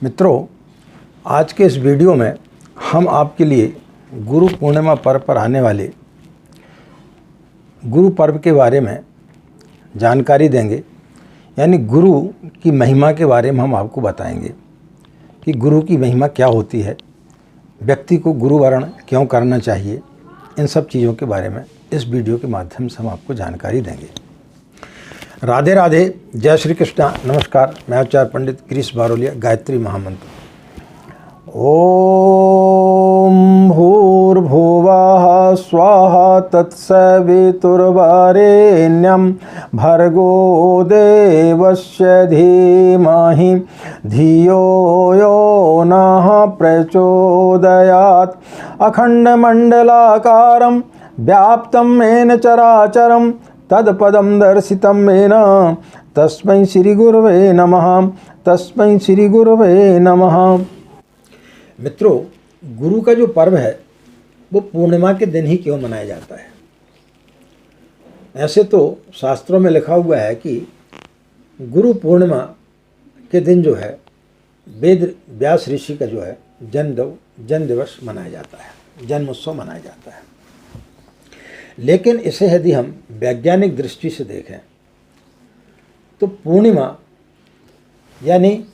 मित्रों, आज के इस वीडियो में हम आपके लिए गुरु पूर्णिमा पर्व पर आने वाले गुरु पर्व के बारे में जानकारी देंगे। यानी गुरु की महिमा के बारे में हम आपको बताएंगे कि गुरु की महिमा क्या होती है, व्यक्ति को गुरु वर्ण क्यों करना चाहिए। इन सब चीज़ों के बारे में इस वीडियो के माध्यम से हम आपको जानकारी देंगे। राधे राधे, जय श्री कृष्णा, नमस्कार। मैं आचार्य पंडित गिरीश बारोलिया। गायत्री महामंत्र। ओम भूर्भुवः स्वाहा तत्सवितुर्वरेण्यं भर्गो देवस्य धीमहि धियो यो नः प्रचोदयात्। अखण्डमण्डलाकारं व्याप्तं येन चराचरं तत्पदं दर्शितं येन तस्मै श्री गुरवे नमः। तस्मै श्री गुरवे नमः। मित्रों, गुरु का जो पर्व है वो पूर्णिमा के दिन ही क्यों मनाया जाता है। ऐसे तो शास्त्रों में लिखा हुआ है कि गुरु पूर्णिमा के दिन जो है वेद व्यास ऋषि का जो है जन्म दिवस मनाया जाता है, जन्मोत्सव मनाया जाता है। लेकिन इसे यदि हम वैज्ञानिक दृष्टि से देखें तो पूर्णिमा यानी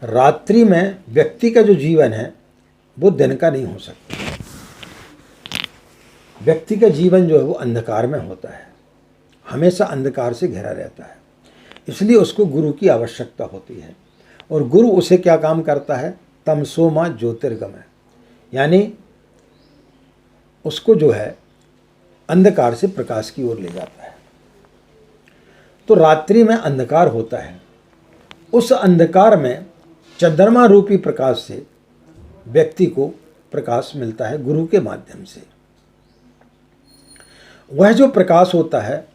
रात्रि में व्यक्ति का जो जीवन है वो दिन का नहीं हो सकता। व्यक्ति का जीवन जो है वो अंधकार में होता है, हमेशा अंधकार से घिरा रहता है। इसलिए उसको गुरु की आवश्यकता होती है। और गुरु उसे क्या काम करता है, तमसो मा ज्योतिर्गमय, यानी उसको जो है अंधकार से प्रकाश की ओर ले जाता है। तो रात्रि में अंधकार होता है, उस अंधकार में चंद्रमा रूपी प्रकाश से व्यक्ति को प्रकाश मिलता है गुरु के माध्यम से। वह जो प्रकाश होता है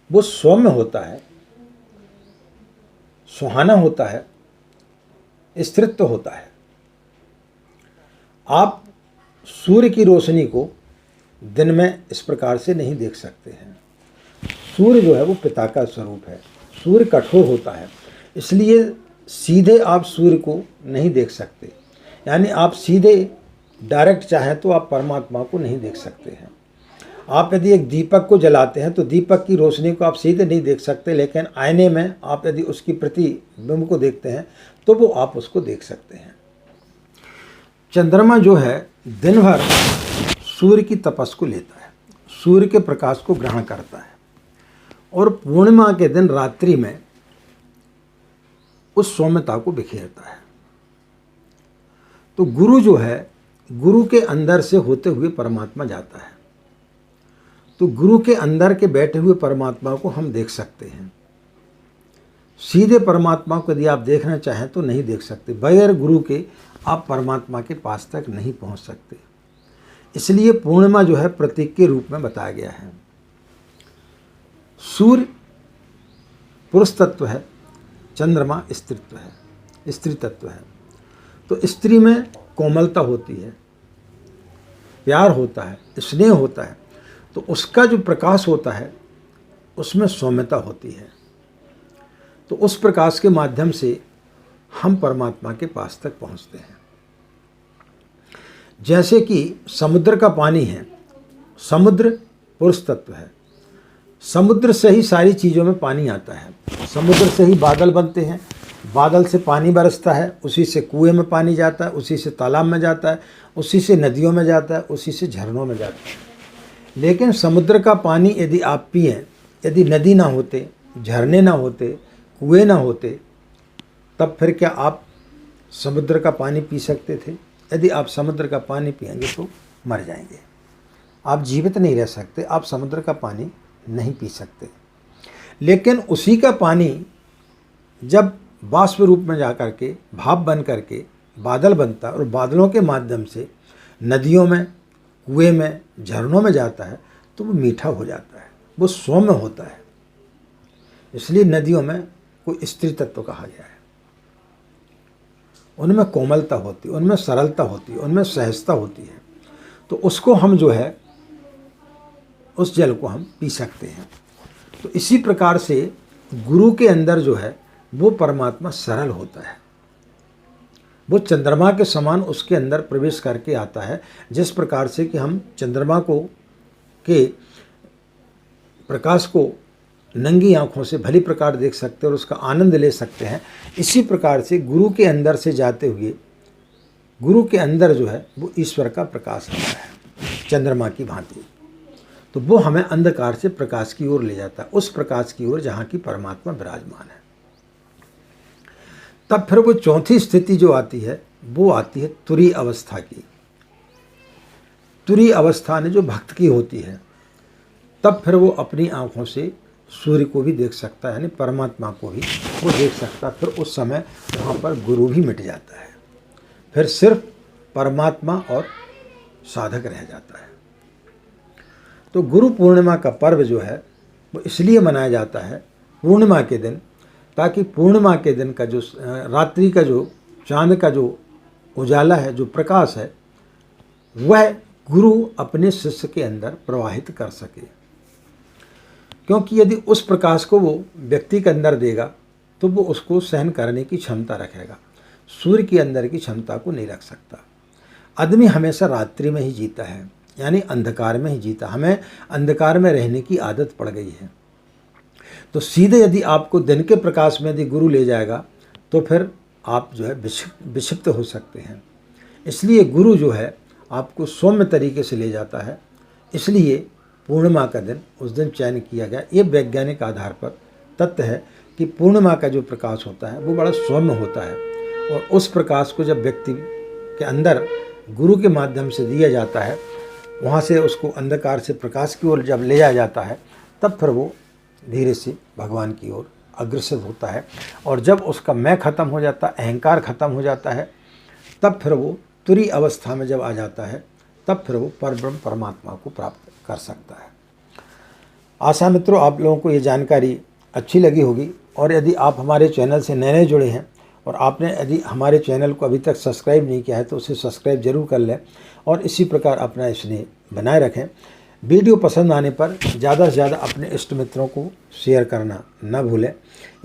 वो सौम्य होता है, सुहाना होता है, स्थिरत्व होता है। आप सूर्य की रोशनी को दिन में इस प्रकार से नहीं देख सकते हैं। सूर्य जो है वो पिता का स्वरूप है। सूर्य कठोर होता है, इसलिए सीधे आप सूर्य को नहीं देख सकते। यानी आप सीधे डायरेक्ट चाहें तो आप परमात्मा को नहीं देख सकते हैं। आप यदि एक दीपक को जलाते हैं तो दीपक की रोशनी को आप सीधे नहीं देख सकते, लेकिन आईने में आप यदि उसकी प्रतिबिंब को देखते हैं तो वो आप उसको देख सकते हैं। चंद्रमा जो है दिन भर सूर्य की तपस को लेता है, सूर्य के प्रकाश को ग्रहण करता है, और पूर्णिमा के दिन रात्रि में उस सौम्यता को बिखेरता है। तो गुरु जो है, गुरु के अंदर से होते हुए परमात्मा जाता है। तो गुरु के अंदर के बैठे हुए परमात्मा को हम देख सकते हैं। सीधे परमात्मा को यदि आप देखना चाहें तो नहीं देख सकते। बगैर गुरु के आप परमात्मा के पास तक नहीं पहुंच सकते। इसलिए पूर्णिमा जो है प्रतीक के रूप में बताया गया है। सूर्य पुरुष तत्व है, चंद्रमा स्त्री तत्व है। तो स्त्री में कोमलता होती है, प्यार होता है, स्नेह होता है। तो उसका जो प्रकाश होता है उसमें सौम्यता होती है। तो उस प्रकाश के माध्यम से हम परमात्मा के पास तक पहुंचते हैं। जैसे कि समुद्र का पानी है, समुद्र पुरुष तत्व है। समुद्र से ही सारी चीज़ों में पानी आता है। समुद्र से ही बादल बनते हैं, बादल से पानी बरसता है, उसी से कुएं में पानी जाता है, उसी से तालाब में जाता है, उसी से नदियों में जाता है, उसी से झरनों में जाता है। लेकिन समुद्र का पानी यदि आप पिएं, यदि नदी ना होते, झरने ना होते, कुएं ना होते, तब फिर क्या आप समुद्र का पानी पी सकते थे? यदि आप समुद्र का पानी पिएंगे तो मर जाएंगे, आप जीवित नहीं रह सकते, आप समुद्र का पानी नहीं पी सकते। लेकिन उसी का पानी जब वाष्प रूप में जा कर के, भाप बन करके बादल बनता है और बादलों के माध्यम से नदियों में, कुएं में, झरनों में जाता है तो वो मीठा हो जाता है, वो सौम्य होता है। इसलिए नदियों में कोई स्त्री तत्व कहा गया है। उनमें कोमलता होती है, उनमें सरलता होती है, उनमें सहजता होती है। तो उसको हम जो है, उस जल को हम पी सकते हैं। तो इसी प्रकार से गुरु के अंदर जो है वो परमात्मा सरल होता है, वो चंद्रमा के समान उसके अंदर प्रवेश करके आता है। जिस प्रकार से कि हम चंद्रमा को के प्रकाश को नंगी आंखों से भली प्रकार देख सकते हैं और उसका आनंद ले सकते हैं, इसी प्रकार से गुरु के अंदर से जाते हुए गुरु के अंदर जो है वो ईश्वर का प्रकाश आता है चंद्रमा की भांति। तो वो हमें अंधकार से प्रकाश की ओर ले जाता है, उस प्रकाश की ओर जहाँ की परमात्मा विराजमान है। तब फिर वो चौथी स्थिति जो आती है वो आती है तुरीय अवस्था की। तुरीय अवस्था ने जो भक्त की होती है, तब फिर वो अपनी आंखों से सूर्य को भी देख सकता है, यानी परमात्मा को भी वो देख सकता है। फिर उस समय वहाँ पर गुरु भी मिट जाता है, फिर सिर्फ परमात्मा और साधक रह जाता है। तो गुरु पूर्णिमा का पर्व जो है वो इसलिए मनाया जाता है पूर्णिमा के दिन, ताकि पूर्णिमा के दिन का जो रात्रि का जो चांद का जो उजाला है, जो प्रकाश है, वह गुरु अपने शिष्य के अंदर प्रवाहित कर सके। क्योंकि यदि उस प्रकाश को वो व्यक्ति के अंदर देगा तो वो उसको सहन करने की क्षमता रखेगा, सूर्य के अंदर की क्षमता को नहीं रख सकता। आदमी हमेशा रात्रि में ही जीता है, यानी अंधकार में ही जीता। हमें अंधकार में रहने की आदत पड़ गई है। तो सीधे यदि आपको दिन के प्रकाश में यदि गुरु ले जाएगा तो फिर आप जो है विक्षिप्त हो सकते हैं। इसलिए गुरु जो है आपको सौम्य तरीके से ले जाता है, इसलिए पूर्णिमा का दिन उस दिन चयन किया गया। ये वैज्ञानिक आधार पर तथ्य है कि पूर्णिमा का जो प्रकाश होता है वो बड़ा सौम्य होता है, और उस प्रकाश को जब व्यक्ति के अंदर गुरु के माध्यम से दिया जाता है, वहाँ से उसको अंधकार से प्रकाश की ओर जब ले जाया जाता है, तब फिर वो धीरे से भगवान की ओर अग्रसर होता है। और जब उसका मैं खत्म हो जाता है, अहंकार खत्म हो जाता है, तब फिर वो तुरीय अवस्था में जब आ जाता है, तब फिर वो परब्रह्म परमात्मा को प्राप्त कर सकता है। आशा मित्रों, आप लोगों को ये जानकारी अच्छी लगी होगी, और यदि आप हमारे चैनल से नए जुड़े हैं और आपने यदि हमारे चैनल को अभी तक सब्सक्राइब नहीं किया है तो उसे सब्सक्राइब जरूर कर लें, और इसी प्रकार अपना स्नेह बनाए रखें। वीडियो पसंद आने पर ज़्यादा से ज़्यादा अपने इष्ट मित्रों को शेयर करना न भूलें।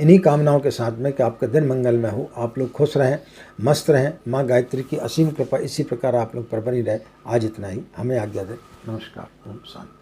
इन्हीं कामनाओं के साथ में कि आपका दिन मंगलमय हो, आप लोग खुश रहें, मस्त रहें, माँ गायत्री की असीम कृपा इसी प्रकार आप लोग पर बनी रहे। आज इतना ही, हमें आज्ञा दें। नमस्कार, ओम शांति।